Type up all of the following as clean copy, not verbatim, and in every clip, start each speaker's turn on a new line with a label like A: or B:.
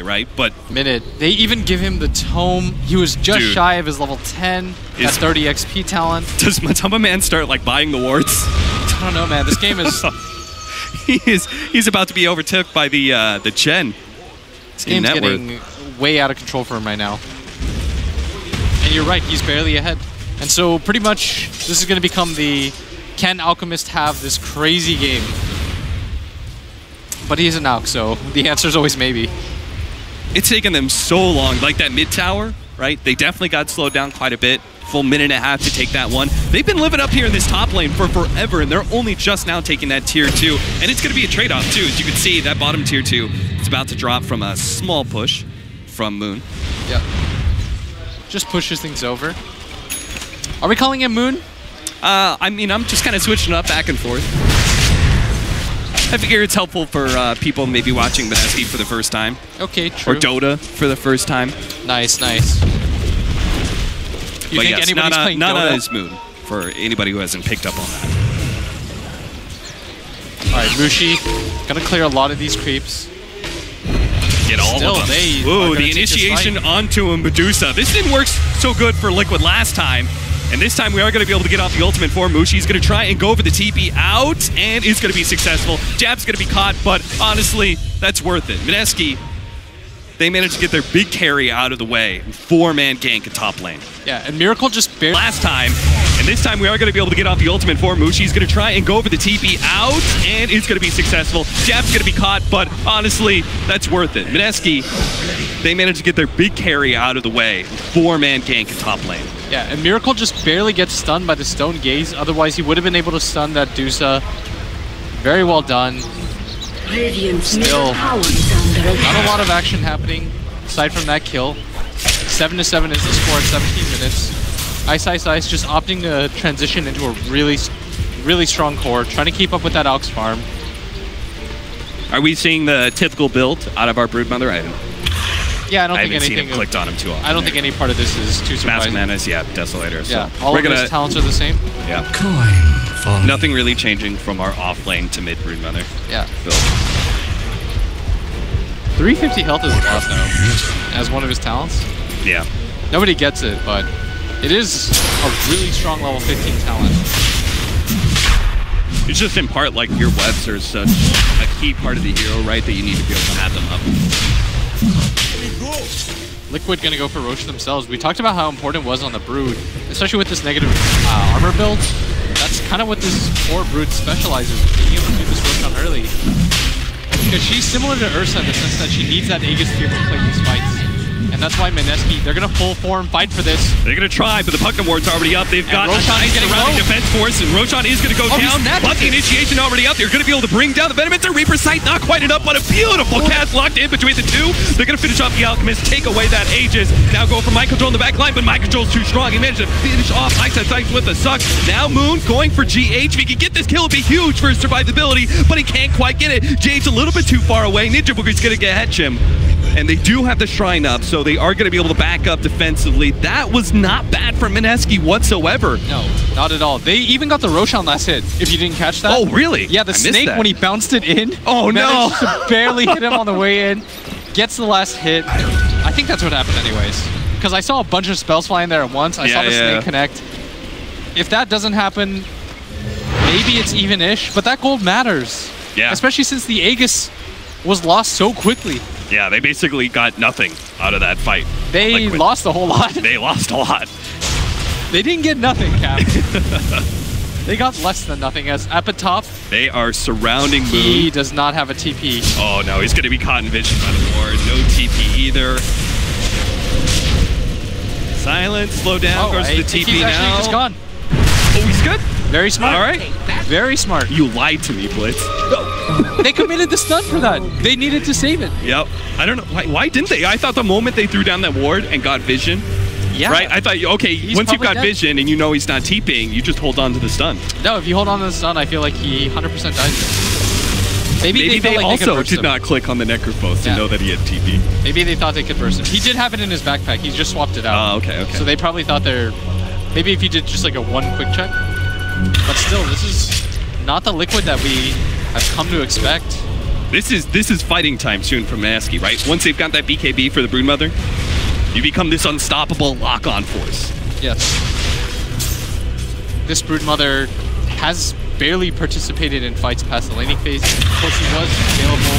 A: right? But
B: minute. They even give him the tome. He was just shy of his level 10. Got 30 XP talent.
A: Does Matamba Man start like buying the wards?
B: I don't know, man. This game is.
A: He's about to be overtook by the Chen.
B: This game's getting way out of control for him right now. And you're right, he's barely ahead. And so pretty much this is going to become the can Alchemist have this crazy game? But he's an Alch, so the answer is always maybe.
A: It's taken them so long, like that mid tower, right? They definitely got slowed down quite a bit. Full minute and a half to take that one. They've been living up here in this top lane for forever, and they're only just now taking that tier 2. And it's going to be a trade-off, too. As you can see, that bottom tier 2 is about to drop from a small push from Moon.
B: Yep. Just pushes things over. Are we calling him Moon?
A: I mean, I'm just kind of switching up back and forth. I figure it's helpful for people maybe watching Mineski for the first time.
B: Okay, true.
A: Or Dota for the first time.
B: Nice, nice. You
A: but
B: think
A: yes,
B: anybody's playing
A: Nana
B: Dota?
A: is Moon, for anybody who hasn't picked up on that.
B: Alright, Mushi, gonna clear a lot of these creeps.
A: Get all of them. Ooh, the initiation onto a Medusa. This didn't work so good for Liquid last time. And this time we are going to be able to get off the ultimate for Mushi's going to try and go for the TP out, and is going to be successful. Jab's going to be caught, but honestly, that's worth it. Mineski, they managed to get their big carry out of the way. 4-man gank at top lane.
B: Yeah, and Miracle just barely...
A: Last time, and this time we are going to be able to get off the ultimate for Mushi's going to try and go for the TP out, and is going to be successful. Jab's going to be caught, but honestly, that's worth it. Mineski, they managed to get their big carry out of the way. 4-man gank at top lane.
B: Yeah, and Miracle just barely gets stunned by the Stone Gaze. Otherwise, he would have been able to stun that Dusa. Very well done. Still, not a lot of action happening aside from that kill. 7-7 is the score at 17 minutes. Iceiceice just opting to transition into a really strong core, trying to keep up with that Aux farm.
A: Are we seeing the typical build out of our Broodmother item?
B: Yeah, I don't think
A: haven't
B: anything
A: seen him clicked on him too often.
B: I don't think any part of this is too surprising.
A: Mask Menace, yeah, Desolator. So
B: yeah, all of his talents are the same.
A: Yeah. Nothing really changing from our off lane to mid Broodmother.
B: Yeah.
A: Build.
B: 350 health is a lot though, as one of his talents.
A: Yeah.
B: Nobody gets it, but it is a really strong level 15 talent.
A: It's just in part like your webs are such a key part of the hero, right, that you need to be able to add them up.
B: Liquid gonna go for Roche themselves. We talked about how important it was on the Brood, especially with this negative armor build. That's kind of what this core Brood specializes in, being able to do this Roche on early. Because she's similar to Ursa in the sense that she needs that Aegis tier to play these fights. And that's why Mineski, they're going to full form fight for this.
A: They're going to try, but the Pucknum Ward's already up. They've got
B: Roshan
A: a nice surrounding defense force, and Roshan is going to go down. But the initiation already up. They're going to be able to bring down the Venomous. Their Reaper Sight not quite enough, but a beautiful cast locked in between the two. They're going to finish off the Alchemist, take away that Aegis. Now go for Mind Control in the back line, but Mind Control's too strong. He managed to finish off Iceiceice with a suck. Now Moon going for GH. If he can get this kill, it'd be huge for his survivability, but he can't quite get it. GH's a little bit too far away. Ninja Booger's going to get Hedge him. And they do have the Shrine up, so they are going to be able to back up defensively. That was not bad for Mineski whatsoever.
B: No, not at all. They even got the Roshan last hit, if you didn't catch that.
A: Oh, really?
B: Yeah, the snake, when he bounced it in,
A: oh no,
B: to barely hit him on the way in, gets the last hit. I think that's what happened anyways, because I saw a bunch of spells flying there at once. I saw the snake connect. If that doesn't happen, maybe it's even-ish, but that gold matters.
A: Yeah.
B: Especially since the Aegis was lost so quickly.
A: Yeah, they basically got nothing out of that fight.
B: They lost a whole lot.
A: They lost a lot.
B: They didn't get nothing, Cap. They got less than nothing, as up at top,
A: they are surrounding Moon.
B: He does not have a TP.
A: Oh no, he's going to be caught in vision by the ward. No TP either. Silence, slow down, goes to the TP
B: he's
A: now.
B: Actually just gone.
A: Oh, he's good?
B: Very smart.
A: All right.
B: Very smart.
A: You lied to me, Blitz.
B: They committed the stun for that. They needed to save it.
A: Yep. I don't know. Why didn't they? I thought the moment they threw down that ward and got vision, right? I thought, okay, once you've got vision and you know he's not TPing, you just hold on to the stun.
B: No, if you hold on to the stun, I feel like he 100% dies. Maybe
A: they
B: like
A: also did not click on the Necrophos to know that he had TP.
B: Maybe they thought they could burst him. He did have it in his backpack. He just swapped it out.
A: Oh, okay.
B: So they probably thought maybe if you did just like a one quick check. But still, this is not the Liquid that we have come to expect.
A: This is fighting time soon for Mineski, right? Once they've got that BKB for the Broodmother, you become this unstoppable lock-on force.
B: Yes. This Broodmother has barely participated in fights past the laning phase. Of course, he was available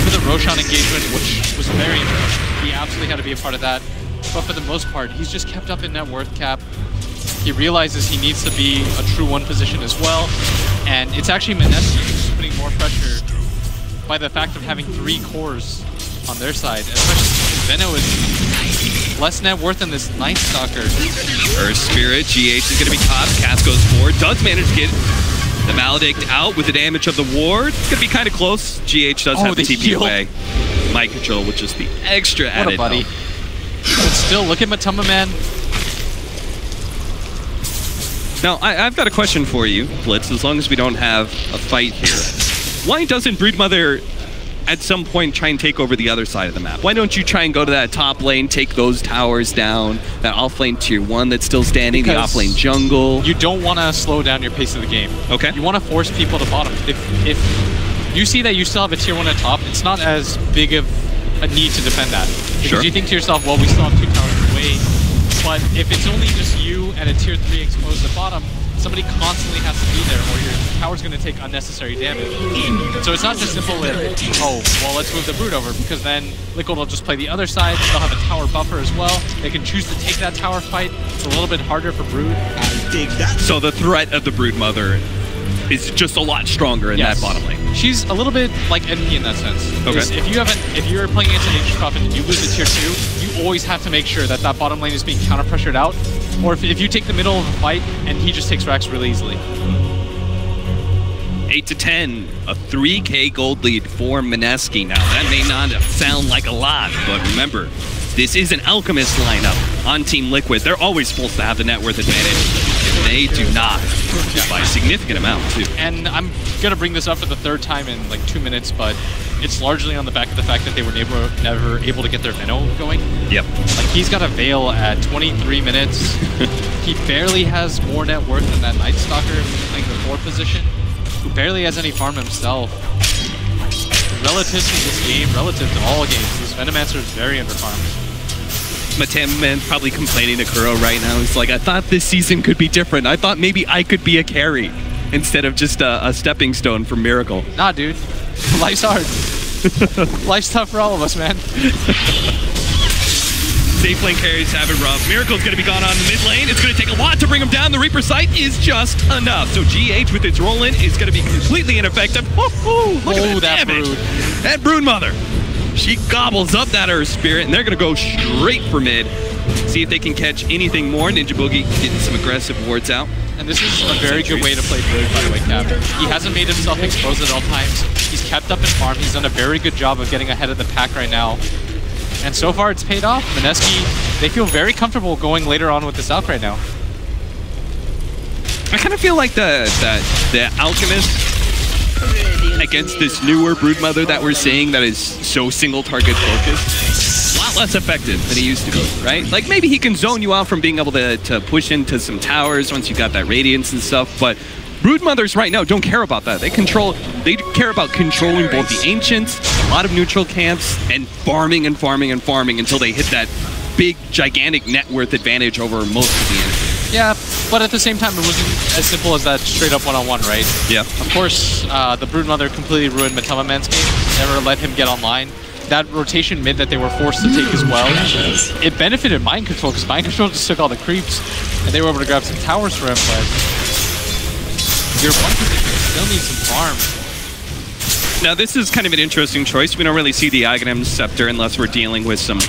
B: for the Roshan engagement, which was very important. He absolutely had to be a part of that. But for the most part, he's just kept up in net worth cap. He realizes he needs to be a true one position as well. And it's actually Mineski who's putting more pressure by the fact of having 3 cores on their side, especially since Venno is less net worth than this Night Stalker.
A: Earth Spirit, GH is going to be caught. Cass goes forward, does manage to get the Maledict out with the damage of the ward. It's going to be kind of close. GH does have the TP away. Mind control with just the extra added
B: what a buddy. But still, look at Matama Man.
A: Now, I've got a question for you, Blitz, as long as we don't have a fight here. Why doesn't Broodmother at some point try and take over the other side of the map? Why don't you try and go to that top lane, take those towers down, that off lane tier 1 that's still standing, because the off lane jungle?
B: You don't want to slow down your pace of the game.
A: Okay.
B: You want to force people to bottom. If you see that you still have a tier 1 at top, it's not as big of a need to defend that. Because you think to yourself, well, we still have 2 towers away. But if it's only just you and a tier 3 exposed at bottom, somebody constantly has to be there or your tower's going to take unnecessary damage. So it's not just simple with, oh, well, let's move the Brood over, because then Liquid will just play the other side. They'll have a tower buffer as well. They can choose to take that tower fight. It's a little bit harder for Brood.
C: I dig that.
A: So the threat of the Broodmother is just a lot stronger in that bottom lane.
B: She's a little bit like NP in that sense.
A: Okay.
B: If you're playing against an Ancient Prophet and you lose a tier 2, you always have to make sure that that bottom lane is being counter pressured out. Or if you take the middle of the fight and he just takes Rex really easily.
A: 8-10, a 3K gold lead for Mineski. Now that may not sound like a lot, but remember, this is an Alchemist lineup on Team Liquid. They're always supposed to have the net worth advantage. They do not, by a significant amount too.
B: And I'm gonna bring this up for the 3rd time in like 2 minutes, but it's largely on the back of the fact that they were never able to get their Venno going.
A: Yep.
B: Like, he's got a Veil at 23 minutes. He barely has more net worth than that Night Stalker playing the 4th position, who barely has any farm himself. Relative to this game, relative to all games, this Venomancer is very underfarmed.
A: Matamaman's probably complaining to Kuro right now. He's like, I thought this season could be different. I thought maybe I could be a carry instead of just a stepping stone for Miracle.
B: Nah, dude. Life's hard. Life's tough for all of us, man.
A: Safe lane carries have it rough. Miracle's going to be gone on the mid lane. It's going to take a lot to bring him down. The Reaper Sight is just enough. So GH with its roll-in is going to be completely ineffective. Look at that damage.
B: Brood.
A: That Broodmother. She gobbles up that Earth Spirit, and they're going to go straight for mid. See if they can catch anything more. Ninja Boogie getting some aggressive wards out.
B: And this is a very good way to play Brood, by the way, Cap. He hasn't made himself exposed at all times. He's kept up in farm. He's done a very good job of getting ahead of the pack right now. And so far, it's paid off. Mineski, they feel very comfortable going later on with this Alk right now.
A: I kind of feel like the Alchemist against this newer Broodmother that we're seeing that is so single target focused, a lot less effective than he used to be, right? Like, maybe he can zone you out from being able to push into some towers once you got that Radiance and stuff, but Broodmothers right now don't care about that. They care about controlling both the Ancients, a lot of neutral camps, and farming and farming and farming until they hit that big, gigantic net worth advantage over most of the enemies.
B: Yeah, but at the same time, it wasn't as simple as that straight-up one-on-one, right?
A: Yeah.
B: Of course, the Broodmother completely ruined Matamaman's game, never let him get online. That rotation mid that they were forced to take as well, it benefited Mind Control, because Mind Control just took all the creeps, and they were able to grab some towers for him, but your one position still needs some farm.
A: Now, this is kind of an interesting choice. We don't really see the Aghanim Scepter unless we're dealing with some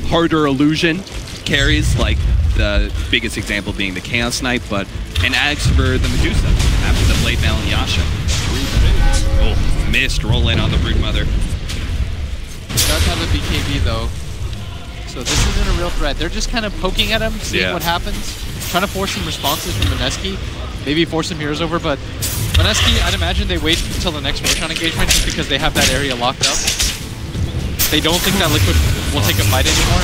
A: harder illusion carries, like the biggest example being the Chaos Knight, but an Axe for the Medusa after the Blade Mail and Yasha. Oh, missed roll in on the Broodmother.
B: Does have a BKB though, so this isn't a real threat. They're just kind of poking at him, seeing what happens, trying to force some responses from Mineski, maybe force some heroes over, but Mineski, I'd imagine they wait until the next Roshan engagement just because they have that area locked up. They don't think that Liquid will take a fight anymore.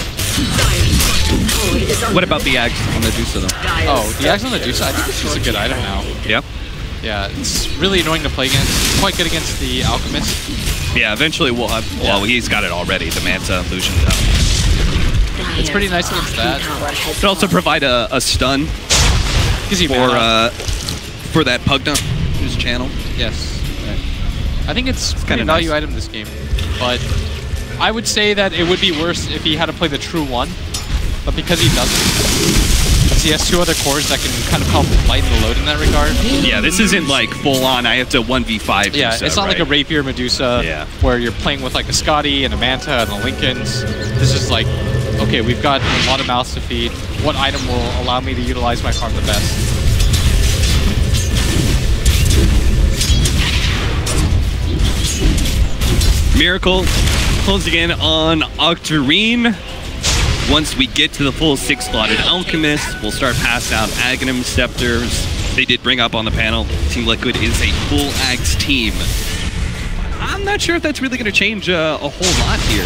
A: What about the Axe on the Medusa though?
B: Oh, the Axe on the Medusa, I think this is a good item now.
A: Yep.
B: Yeah, it's really annoying to play against. Quite good against the Alchemist.
A: Yeah, eventually we'll have... Well, he's got it already, the Manta Illusion Tower.
B: It's pretty nice against that.
A: Could also provide a stun for that Pugna, his channel.
B: Yes. Right. I think it's kind of value item this game. But I would say that it would be worse if he had to play the true one. But because he doesn't, he has 2 other cores that can kind of help lighten the load in that regard.
A: Yeah, this isn't like full on, I have to 1v5 Medusa,
B: yeah, it's not like a Rapier Medusa where you're playing with like a Scotty and a Manta and the Lincolns. This is like, okay, we've got a lot of mouths to feed. What item will allow me to utilize my farm the best?
A: Miracle closing in on Octarine. Once we get to the full 6-slotted Alchemist, we'll start passing out Aghanim Scepters. They did bring up on the panel, Team Liquid is a full Axe team. I'm not sure if that's really going to change a whole lot here.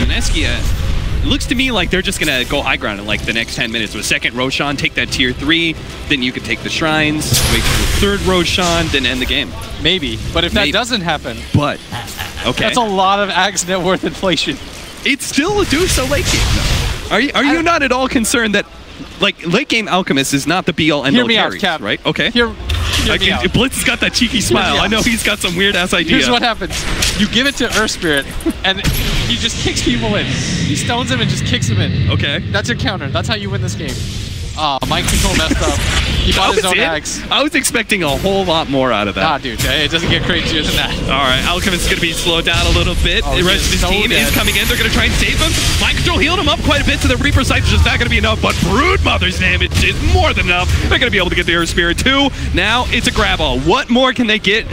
A: Mineski, it looks to me like they're just going to go high ground in like the next 10 minutes. With second Roshan, take that tier 3, then you can take the Shrines, wait for the third Roshan, then end the game.
B: Maybe, but if that doesn't happen...
A: But, okay.
B: That's a lot of Axe net worth inflation.
A: It's still a Dusa late game, though. Are you not at all concerned that, like, late game Alchemist is not the be-all end-all carries,
B: Cap.
A: right? Okay.
B: Hear me out.
A: Blitz has got that cheeky smile. I know he's got some weird-ass idea.
B: Here's what happens. You give it to Earth Spirit, and he just kicks people in. He stones him and just kicks him in.
A: Okay.
B: That's your counter. That's how you win this game. Mind control messed up. He bought his own Axe.
A: I was expecting a whole lot more out of that.
B: Nah, dude. It doesn't get crazier than that.
A: All right. Alchemist is going to be slowed down a little bit. The rest of his team is coming in. They're going to try and save him. Mind control healed him up quite a bit, so the Reaper Sight is just not going to be enough, but Broodmother's damage is more than enough. They're going to be able to get the Earth Spirit too. Now it's a grab all. What more can they get?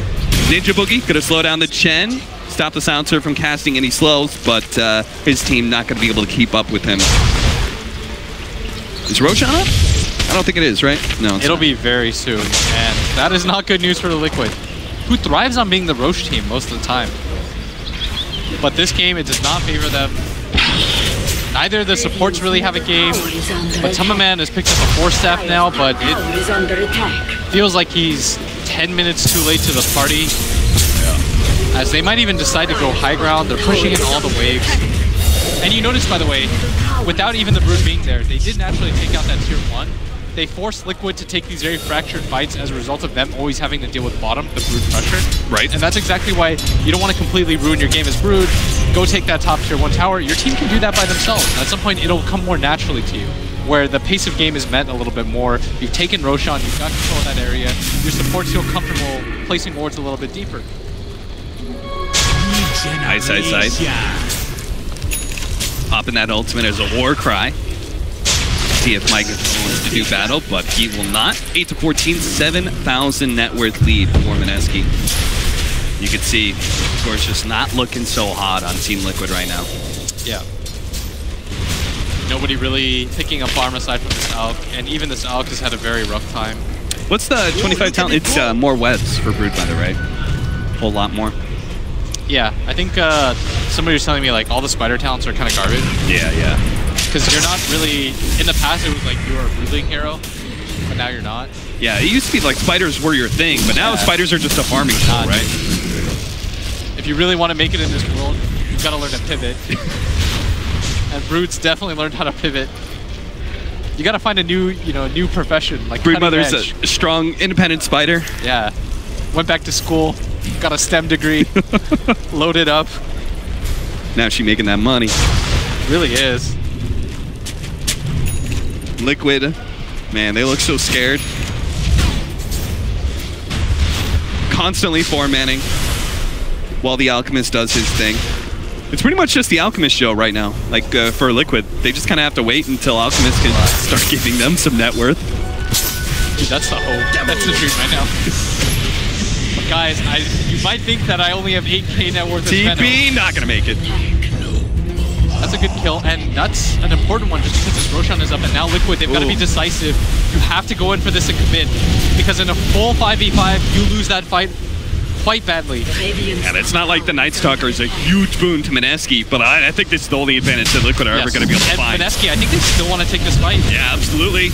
A: Ninja Boogie going to slow down the Chen. Stop the Silencer from casting any slows, but his team not going to be able to keep up with him. Is Roshan up? I don't think it is, right? No,
B: it'll be very soon, and that is not good news for the Liquid, who thrives on being the Roche team most of the time. But this game, it does not favor them. Neither of the supports really have a game, but Tummaman has picked up a 4-staff now, but it feels like he's 10 minutes too late to the party. As they might even decide to go high ground, they're pushing in all the waves. And you notice, by the way, without even the Brood being there, they did naturally take out that tier 1. They forced Liquid to take these very fractured fights as a result of them always having to deal with bottom, the Brood pressure.
A: Right.
B: And that's exactly why you don't want to completely ruin your game as Brood. Go take that top tier 1 tower. Your team can do that by themselves. At some point, it'll come more naturally to you, where the pace of game is met a little bit more. You've taken Roshan, you've got control of that area. Your supports feel comfortable placing wards a little bit deeper.
A: Iceiceice. Popping that ultimate as a war cry. See if Mike wants to do battle, but he will not. 8-14, 7,000 net worth lead for Mineski. You can see, of course, just not looking so hot on Team Liquid right now.
B: Yeah. Nobody really picking up farm aside from this Alk, and even this Alk has had a very rough time.
A: What's the 25 talent? It's more webs for Broodmother, right? A whole lot more.
B: Yeah, I think somebody was telling me like all the spider talents are kind of garbage.
A: Yeah.
B: Because you're not really, in the past it was like you were a broodling hero, but now you're not.
A: Yeah, it used to be like spiders were your thing, but now spiders are just a farming tool, right?
B: If you really want to make it in this world, you've got to learn to pivot. And Brood's definitely learned how to pivot. You got to find a new, new profession. Like
A: Broodmother's a strong, independent spider.
B: Yeah. Went back to school, got a STEM degree, loaded up.
A: Now she's making that money.
B: Really is.
A: Liquid, man, they look so scared. Constantly 4-manning while the Alchemist does his thing. It's pretty much just the Alchemist show right now. Like, for Liquid, they just kind of have to wait until Alchemist can start giving them some net worth.
B: Dude, that's the hope. That's the dream right now. But guys, you might think that I only have 8k net worth.
A: TP, not gonna make it.
B: That's a good kill, and that's an important one just because this Roshan is up, and now Liquid, they've got to be decisive. You have to go in for this and commit, because in a full 5v5, you lose that fight quite badly.
A: And it's not like the Night Stalker is a huge boon to Mineski, but I think this is the only advantage that Liquid are ever going to be able to find.
B: And Mineski, I think they still want to take this fight.
A: Yeah, absolutely.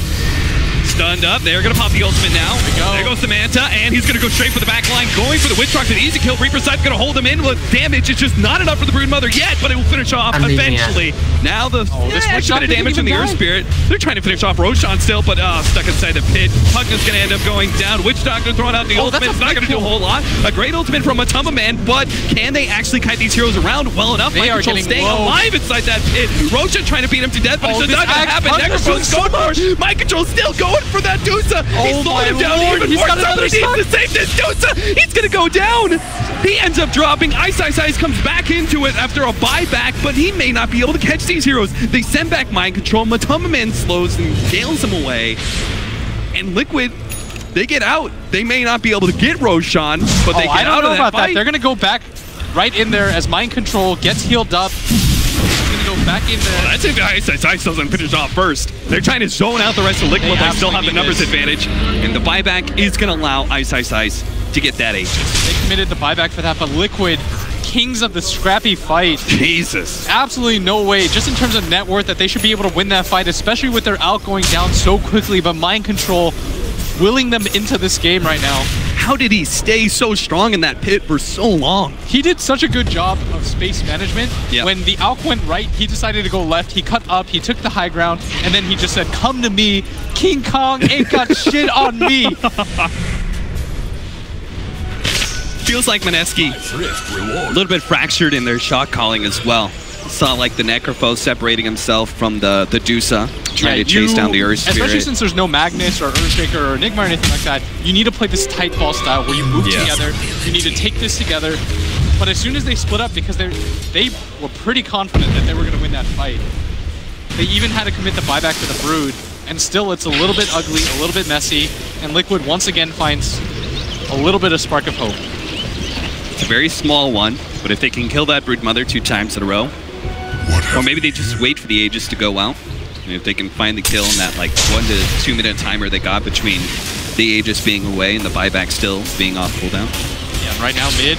A: Stunned up. They're going to pop the ultimate now. There goes Samantha, and he's going to go straight for the back line, going for the Witch Rock. An easy kill. Reaper Side's going to hold him in with damage. It's just not enough for the Broodmother yet, but it will finish off eventually. Now the extra bit of damage from the Earth Spirit. They're trying to finish off Roshan still, but stuck inside the pit. Pugna's going to end up going down. Witch Doctor throwing out the ultimate. It's not going to do a whole lot. A great ultimate from Matamba Man, but can they actually kite these heroes around well enough?
B: They are
A: Control staying alive inside that pit. Roshan trying to beat him to death, but it's just not going to happen. Necrophone's going for it. Mind Control still going for that Dusa. He's slowing him down even more. Somebody needs to save this Dusa. He's going to go down. He ends up dropping. Iceiceice comes back into it after a buyback, but he may not be able to catch these heroes. They send back Mind Control. Matamba Man slows and scales him away. And Liquid, they get out. They may not be able to get Roshan, but they get out of that fight.
B: They're going to go back right in there as Mind Control gets healed up. Go back in there.
A: Well, that's if Ice doesn't finish off first. They're trying to zone out the rest of Liquid, but they still have the numbers advantage. And the buyback is going to allow Ice to get that Aegis.
B: They committed the buyback for that, but Liquid, kings of the scrappy fight.
A: Jesus.
B: Absolutely no way, just in terms of net worth, that they should be able to win that fight, especially with their out going down so quickly, but Mind Control willing them into this game right now.
A: How did he stay so strong in that pit for so long?
B: He did such a good job of space management. Yep. When the Alk went right, he decided to go left. He cut up, he took the high ground, and then he just said, "Come to me. King Kong ain't got shit on me."
A: Feels like Mineski a little bit fractured in their shot calling as well. Saw like the Necrophobe separating himself from the Dusa, trying to chase down the Earth Spirit.
B: Especially since there's no Magnus or Earthshaker or Enigma or anything like that, you need to play this tight ball style where you move together, you need to take this together. But as soon as they split up, because they were pretty confident that they were going to win that fight, they even had to commit the buyback to the Brood, and still it's a little bit ugly, a little bit messy, and Liquid once again finds a little bit of spark of hope.
A: It's a very small one, but if they can kill that Broodmother 2 times in a row, or maybe they just wait for the Aegis to go out. And if they can find the kill in that like 1 to 2 minute timer they got between the Aegis being away and the buyback still being off cooldown.
B: Yeah, and right now mid,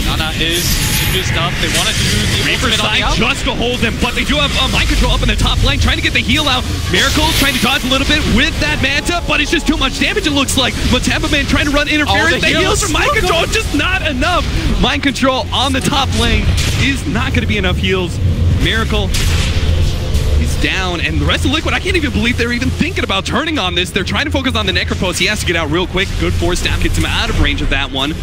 B: Nana is just up. They want to do the
A: Reaper side just to hold them, but they do have Mind Control up in the top lane, trying to get the heal out. Miracle trying to dodge a little bit with that Manta, but it's just too much damage, it looks like. Matamba Man trying to run interference. The heals from Mind Control, just not enough. Mind Control on the top lane is not going to be enough heals. Miracle is down, and the rest of Liquid, I can't even believe they're even thinking about turning on this. They're trying to focus on the Necrophobe. He has to get out real quick. Good force down, gets him out of range of that one.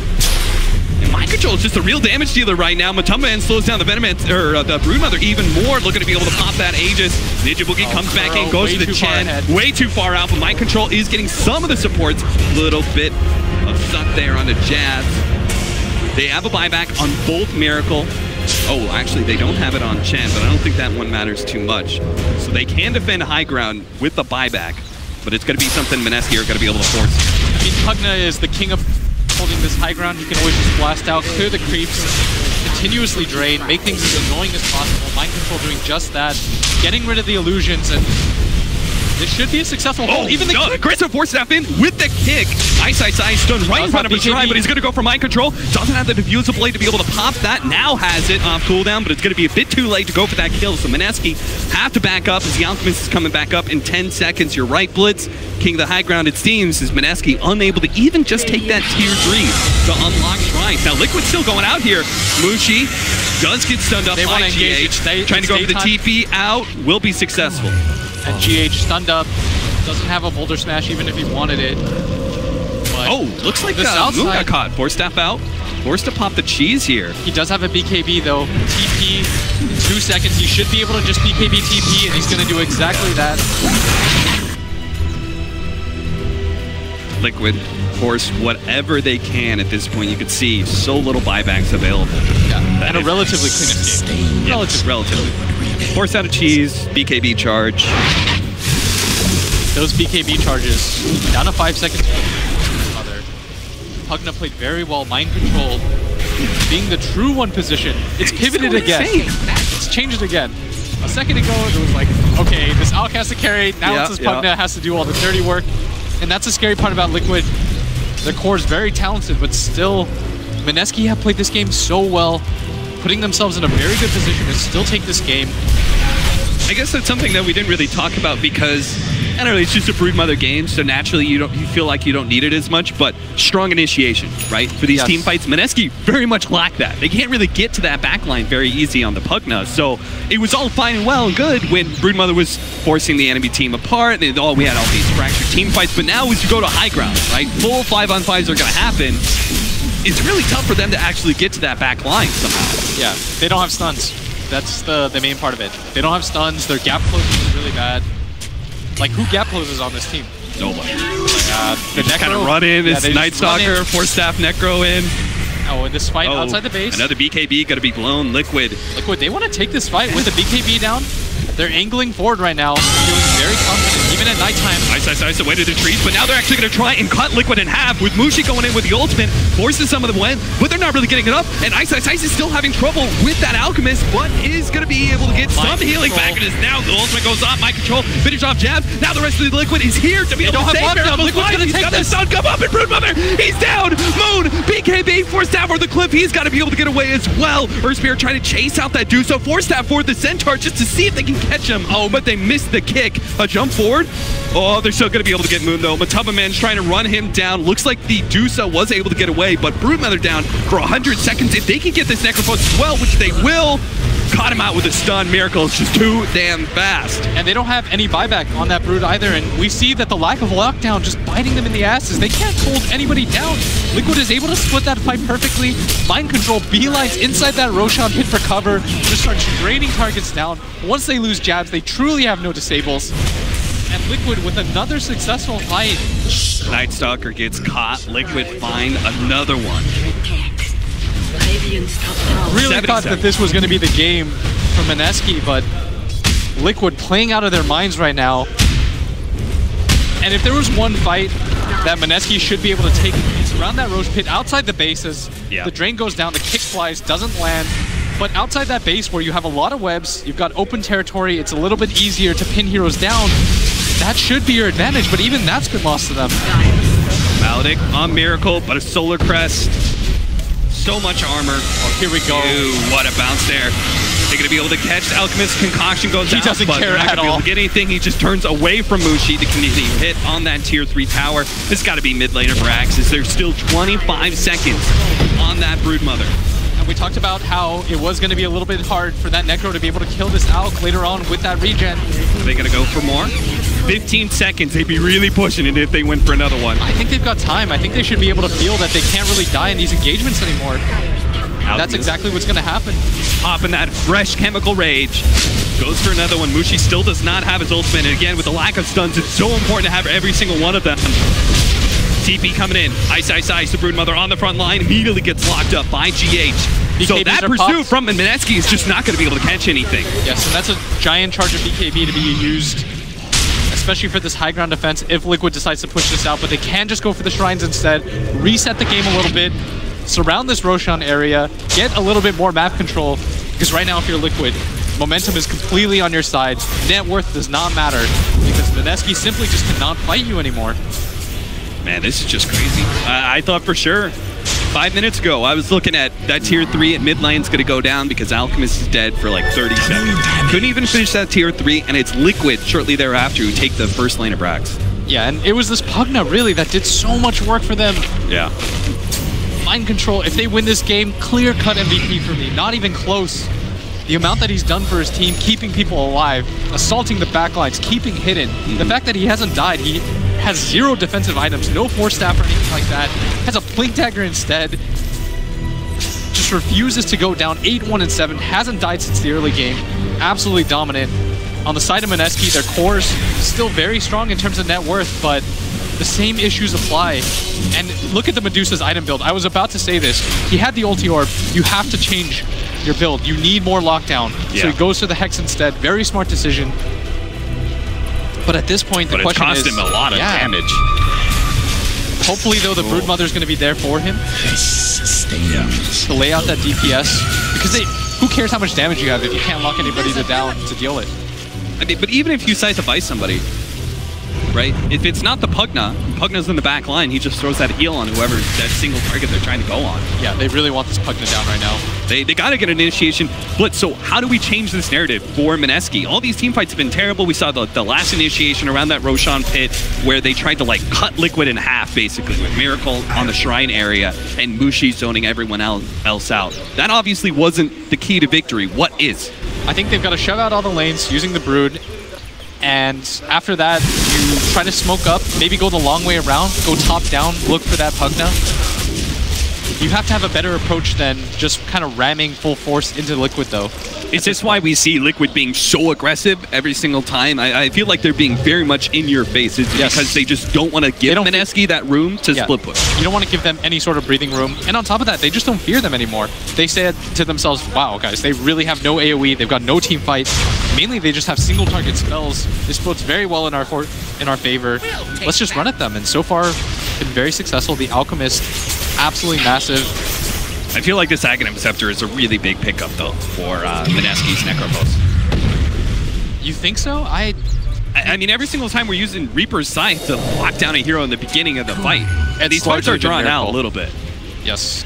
A: And Mind Control is just a real damage dealer right now. Matamba Man slows down the the Broodmother even more, looking to be able to pop that Aegis. Ninja Boogie comes back in, goes to the Chen. Way too far out, but Mind Control is getting some of the supports. Little bit of suck there on the jabs. They have a buyback on both Miracle. Oh, actually, they don't have it on Chen, but I don't think that one matters too much. So they can defend high ground with the buyback, but it's going to be something Mineski are going to be able to force.
B: I mean, Pugna is the king of holding this high ground. He can always just blast out, clear the creeps, continuously drain, make things as annoying as possible. Mind Control doing just that, getting rid of the illusions, and this should be a successful hold. Even the
A: aggressive force staff in with the kick. Iceiceice done right in front of his drive, but he's going to go for Mind Control. Doesn't have the diffuser blade to be able to pop that. Now has it off cooldown, but it's going to be a bit too late to go for that kill. So Mineski have to back up as the Alchemist is coming back up in 10 seconds. You're right, Blitz. King of the high ground, it seems, is Mineski unable to even just take that tier 3 to unlock shrines. Now Liquid still going out here. Mushi does get stunned up by GH. Trying to go for the TP out. Will be successful.
B: And GH stunned up, doesn't have a boulder smash even if he wanted it. But
A: looks like Moon got caught. Force staff out. Forced to pop the cheese here.
B: He does have a BKB though. TP in 2 seconds. He should be able to just BKB TP, and he's going to do exactly that.
A: Liquid force whatever they can at this point. You could see so little buybacks available.
B: Yeah, and a relatively clean game.
A: Relatively. Force out a cheese, BKB charge.
B: Those BKB charges, down to 5 seconds. Pugna played very well. Mind Control being the true one position. It's pivoted again. It's changed again. A second ago, it was like, okay, this Alk has to carry. Now it's this Pugna has to do all the dirty work. And that's the scary part about Liquid. Their core is very talented, but still, Mineski have played this game so well, putting themselves in a very good position to still take this game.
A: I guess that's something that we didn't really talk about because I don't know, it's just a Broodmother game, so naturally you feel like you don't need it as much, but strong initiation, right? For these team fights, Mineski very much lack that. They can't really get to that backline very easy on the Pugna, so it was all fine and well and good when Broodmother was forcing the enemy team apart, and we had all these fractured team fights, but now as you go to high ground, right? Full 5-on-5s are going to happen. It's really tough for them to actually get to that back line somehow.
B: Yeah, they don't have stuns. That's the main part of it. They don't have stuns. Their gap closing is really bad. Like, who gap closes on this team?
A: Nobody.
B: The
A: Necro kind of run in. It's Night Stalker, 4-staff Necro in.
B: Oh, in this fight outside the base.
A: Another BKB going to be blown. Liquid.
B: They want to take this fight with the BKB down. They're angling forward right now, feeling very confident, even at nighttime.
A: Iceiceice away to the trees, but now they're actually going to try and cut Liquid in half with Mushi going in with the ultimate, forces some of them away, but they're not really getting it up, and Iceiceice is still having trouble with that Alchemist, but is going to be able to get some healing back in his now. The ultimate goes off, mind control, finish off jabs. Now the rest of the Liquid is here to be able to save Miracle's life. He's got the stun come up, and Broodmother, he's down. Moon, BKB, 4-staff over the cliff. He's got to be able to get away as well. Earthspear trying to chase out that Duso, 4-staff for the Centaur just to see if they can catch him. Oh, but they missed the kick. A jump forward. Oh, they're still going to be able to get Moon, though. Matubaman's trying to run him down. Looks like the Dusa was able to get away, but Broodmother down for 100 seconds. If they can get this Necrophos as well, which they will, caught him out with a stun. Miracle is just too damn fast.
B: And they don't have any buyback on that Brood either, and we see that the lack of lockdown just biting them in the asses. They can't hold anybody down. Liquid is able to split that fight perfectly. Mind control, beelines inside that Roshan pit for cover. Just starts draining targets down. Once they lose jabs, they truly have no disables. And Liquid with another successful fight.
A: Night Stalker gets caught. Liquid find another one.
B: Really thought that this was going to be the game for Mineski, but Liquid playing out of their minds right now. And if there was one fight that Mineski should be able to take, it's around that Roche pit outside the bases. The drain goes down, the kick flies, doesn't land. But outside that base where you have a lot of webs, you've got open territory, it's a little bit easier to pin heroes down. That should be your advantage, but even that's been lost to them.
A: Maledict on Miracle, but a Solar Crest. So much armor.
B: Oh, here we go.
A: Ew, what a bounce there. They're going to be able to catch Alchemist. Concoction goes out.
B: He doesn't care at all.
A: Get anything. He just turns away from Mushi to continue hit on that tier 3 tower. This got to be mid laner for Axis. There's still 25 seconds on that Broodmother.
B: And we talked about how it was going to be a little bit hard for that Necro to be able to kill this Alk later on with that regen.
A: Are they going to go for more? 15 seconds. They'd be really pushing it if they went for another one.
B: I think they've got time. I think they should be able to feel that they can't really die in these engagements anymore. That's exactly what's going to happen.
A: Popping that fresh chemical rage. Goes for another one. Mushi still does not have his ultimate. And again, with the lack of stuns, it's so important to have every single one of them. TP coming in. Iceiceice, the Broodmother on the front line, immediately gets locked up by GH. BKBs so that pursuit from Mineski is just not going to be able to catch anything.
B: Yes, and that's a giant charge of BKB to be used, especially for this high ground defense if Liquid decides to push this out. But they can just go for the shrines instead, reset the game a little bit, surround this Roshan area, get a little bit more map control, because right now if you're Liquid, momentum is completely on your side. Net worth does not matter, because Mineski simply just cannot fight you anymore.
A: Man, this is just crazy. I thought for sure 5 minutes ago, I was looking at that tier 3 at mid lane's going to go down because Alchemist is dead for like 30 seconds. Couldn't even finish that tier 3, and it's Liquid shortly thereafter who take the first lane of Brax.
B: Yeah, and it was this Pugna really that did so much work for them.
A: Yeah.
B: Mind control, if they win this game, clear-cut MVP for me, not even close. The amount that he's done for his team, keeping people alive, assaulting the backlines, keeping hidden. The fact that he hasn't died, he has 0 defensive items, no Force Staff or anything like that, has a Blink Dagger instead, just refuses to go down 8-1-7, hasn't died since the early game, absolutely dominant. On the side of Mineski, their core's still very strong in terms of net worth, but the same issues apply. And look at the Medusa's item build. I was about to say this. He had the ulti orb. You have to change your build. You need more lockdown. Yeah. So he goes for the Hex instead. Very smart decision. But at this point, the question is...
A: But it's cost him a lot of damage.
B: Hopefully, though, the Broodmother's going to be there for him. To lay out that DPS. Because who cares how much damage you have if you can't lock anybody down to deal it?
A: I mean, but even if you decide to buy somebody, right? If it's not the Pugna's in the back line, he just throws that heal on whoever that single target they're trying to go on.
B: Yeah, they really want this Pugna down right now.
A: They got to get an initiation blitz. So how do we change this narrative for Mineski? All these team fights have been terrible. We saw the last initiation around that Roshan pit where they tried to like cut Liquid in half, basically, with Miracle on the Shrine area and Mushi zoning everyone else out. That obviously wasn't the key to victory. What is?
B: I think they've got to shove out all the lanes using the Brood. And after that, you try to smoke up, maybe go the long way around, go top down, look for that Pugna. You have to have a better approach than just kind of ramming full force into Liquid, though.
A: Is this why we see Liquid being so aggressive every single time? I feel like they're being very much in your face. It's because they just don't want to give Mineski that room to split push.
B: You don't want to give them any sort of breathing room. And on top of that, they just don't fear them anymore. They said to themselves, wow, guys, they really have no AoE. They've got no team fight. Mainly, they just have single target spells. This bodes very well in our favor. Let's just run at them. And so far, been very successful. The Alchemist, absolutely massive.
A: I feel like this Aghanim Scepter is a really big pickup, though, for Mineski's Necropos.
B: You think so? I
A: mean, every single time we're using Reaper's Scythe to lock down a hero in the beginning of the fight, and these fights are drawn out a little bit.
B: Yes.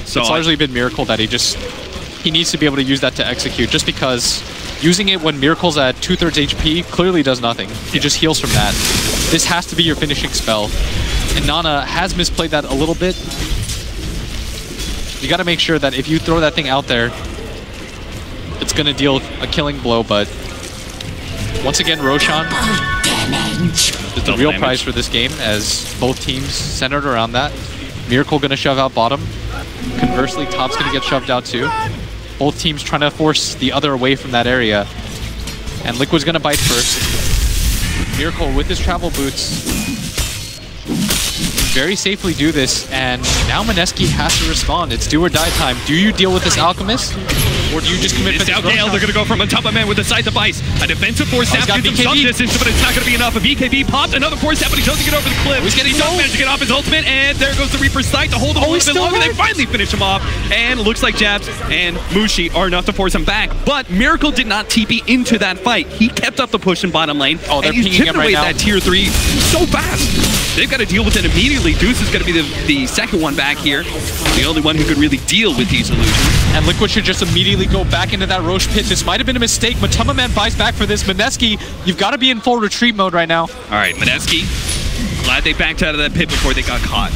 B: So it's largely been Miracle that he needs to be able to use that to execute, just because using it when Miracle's at 2/3 HP clearly does nothing. He just heals from that. This has to be your finishing spell. And Nana has misplayed that a little bit. You got to make sure that if you throw that thing out there, it's going to deal a killing blow, but once again, Roshan is the real prize for this game, as both teams centered around that. Miracle going to shove out bottom. Conversely, top's going to get shoved out too. Both teams trying to force the other away from that area. And Liquid's going to bite first. Miracle with his travel boots very safely do this, and now Mineski has to respond. It's do or die time. Do you deal with this Alchemist, or do you just commit for this
A: Gale? They're going to go from on top of man with the Scythe of Ice. A defensive force step gives him some distance, but it's not going to be enough. A BKB popped, another force step, but he doesn't get over the cliff. He doesn't manage to get off his ultimate, and there goes the Reaper's Scythe to hold him a little bit longer. They finally finish him off, and looks like Jabs and Mushi are enough to force him back. But Miracle did not TP into that fight. He kept up the push in bottom lane, and he's chipping away that tier 3 so fast. They've got to deal with it immediately. Deuce is going to be the second one back here. The only one who could really deal with these illusions.
B: And Liquid should just immediately go back into that Roche pit. This might have been a mistake. Matuma Man buys back for this. Mineski, you've got to be in full retreat mode right now.
A: All right, Mineski, glad they backed out of that pit before they got caught.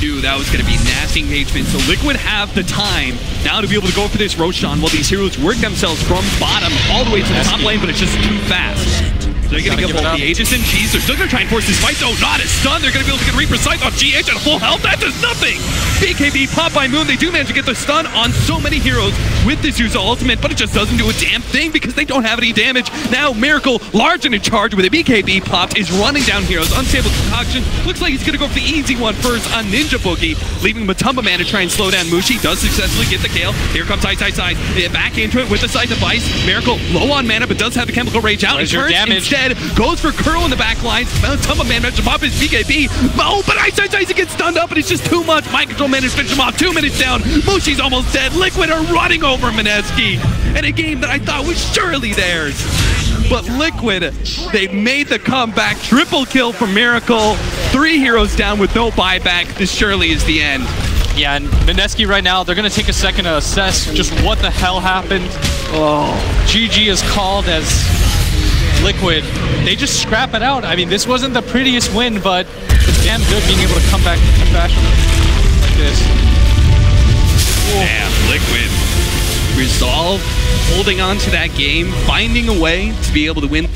A: Knew that was going to be nasty engagement. So Liquid have the time now to be able to go for this Roshan while these heroes work themselves from bottom all the way to the top lane, but it's just too fast. They're going to give both the Aegis and Cheese. They're still going to try and force this fight. Oh, not a stun. They're going to be able to get Reaper Scythe on GH at full health. That does nothing. BKB pop by Moon. They do manage to get the stun on so many heroes with this Yuza ultimate, but it just doesn't do a damn thing because they don't have any damage. Now Miracle, large and in charge with a BKB popped, is running down heroes. Unstable concoction. Looks like he's going to go for the easy one first on Ninja Boogie, leaving Matumba Man to try and slow down Mushi. Does successfully get the Gale. Here comes Iceiceice. Back into it with the Scythe of Ice. Miracle low on mana, but does have the Chemical Rage out. Instead, goes for Curl in the back lines. Matumba Man managed to pop his BKB. Oh, but Iceiceice gets stunned up, and it's just too much. Mind Control managed to finish him off. 2 minutes down. Mushi's almost dead. Liquid are running over Mineski in a game that I thought was surely theirs. But Liquid, they made the comeback. Triple kill from Miracle. 3 heroes down with no buyback. This surely is the end.
B: Yeah, and Mineski right now, they're going to take a second to assess just what the hell happened. Oh, GG is called as Liquid. They just scrap it out. I mean, this wasn't the prettiest win, but it's damn good being able to come back in fashion like this.
A: Damn, Liquid. Resolve, holding on to that game, finding a way to be able to win.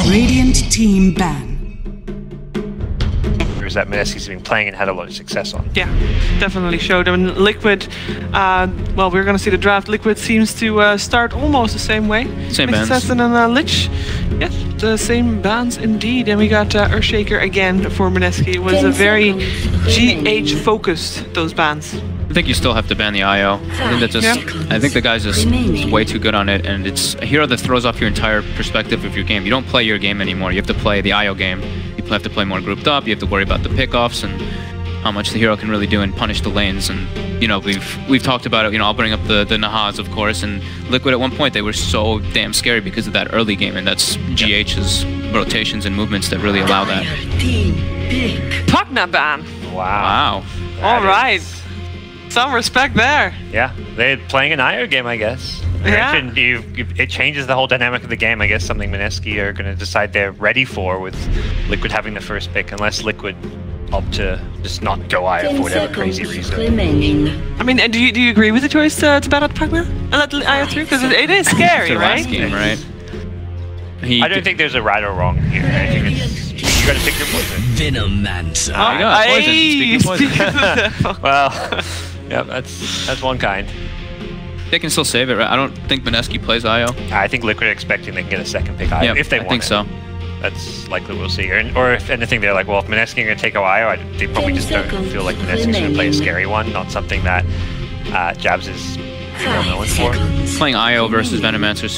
C: Radiant team ban.
D: That Mineski's been playing and had a lot of success on.
E: Yeah, definitely showed. I mean, Liquid, well, we're going to see the draft. Liquid seems to start almost the same way.
B: Same bans.
E: Assassin and Lich. Yes, the same bans indeed. And we got Earthshaker again for Mineski. It was a very GH focused, those bans.
B: I think you still have to ban the IO. I think that I think the guy's just way too good on it, and it's a hero that throws off your entire perspective of your game. You don't play your game anymore. You have to play the IO game. You have to play more grouped up. You have to worry about the pickoffs and how much the hero can really do and punish the lanes. And you know, we've talked about it. You know, I'll bring up the Nahas, of course, and Liquid at one point they were so damn scary because of that early game, and that's GH's rotations and movements that really allow that.
E: Pugna ban.
D: Wow.
E: All right. Some respect there.
D: Yeah, they're playing an IO game, I guess.
E: Yeah.
D: It changes the whole dynamic of the game. I guess something Mineski are going to decide they're ready for with Liquid having the first pick, unless Liquid opt to just not go IO for whatever crazy reason.
E: I mean, do you agree with the choice to ban out Pugna and let IO through? Because it is scary, right?
C: Game, right?
D: I don't think there's a right or wrong here. I think it's, you gotta pick your poison.
C: Venomancer. Poison.
D: Well, yeah, that's one kind.
C: They can still save it, right? I don't think Mineski plays IO.
D: I think Liquid are expecting they can get a second pick IO if they want.
C: I think so.
D: That's likely we'll see. Or if anything, they're like, well, if Mineski are going to take IO, they probably just don't feel like Mineski's going to play a scary one, not something that Jabs is well known for.
C: Playing IO versus Venomancer is